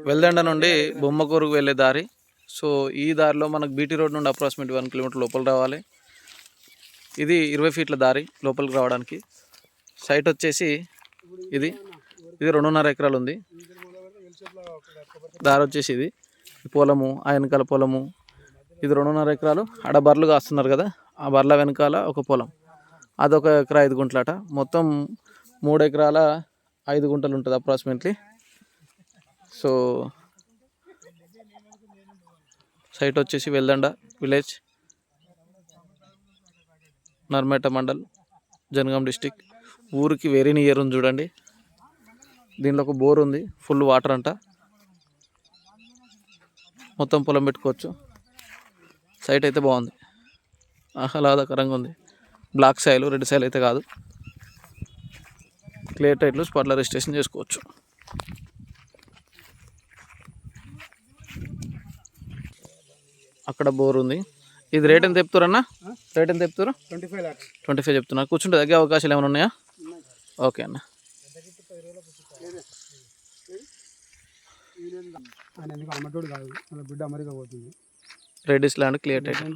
వెల్దండ నుండి బొమ్మకూరుకు వెళ్ళే దారి. సో ఈ దారిలో మనకు బీటీ రోడ్ నుండి అప్రాక్సిమేట్ 1 కిలోమీటర్ లోపల రావాలి. ఇది 20 ఫీట్ల దారి లోపలికి రావడానికి. సైట్ వచ్చేసి ఇది 2.5 ఎకరాలు ఉంది. దారి వచ్చేసి ఇది పొలము, ఆ వెనకాల పొలము. ఇది 2.5 ఎకరాలు. ఆడ బర్రెలు కాస్తున్నారు కదా, ఆ బర్రెల వెనకాల ఒక పొలం, అదొక ఎకరా 5 గుంటలట. మొత్తం 3 ఎకరాల 5 గుంటలు ఉంటుంది అప్రాక్సిమేట్లీ. సో సైట్ వచ్చేసి వెల్దండ విలేజ్, నర్మేట మండల్, జనగాం డిస్టిక్. ఊరికి వెరీ నియర్ ఉంది చూడండి. దీనిలో ఒక బోర్ ఉంది, ఫుల్ వాటర్ అంట. మొత్తం పొలం పెట్టుకోవచ్చు. సైట్ అయితే బాగుంది, ఆహ్లాదకరంగా ఉంది. బ్లాక్ సాయిల్, రెడ్ సాయిల్ అయితే కాదు. క్లియర్ టైట్లు, స్పాట్ల రిజిస్ట్రేషన్ చేసుకోవచ్చు. అక్కడ బోర్ ఉంది. ఇది రేట్ ఎంత చెప్తారన్నా? రేట్ ఎంత చెప్తారు? 25 చెప్తున్నారు. కూర్చుంటే తగ్గే అవకాశాలు ఏమైనా ఉన్నాయా? ఓకే అన్న. Reddy's land, clear title.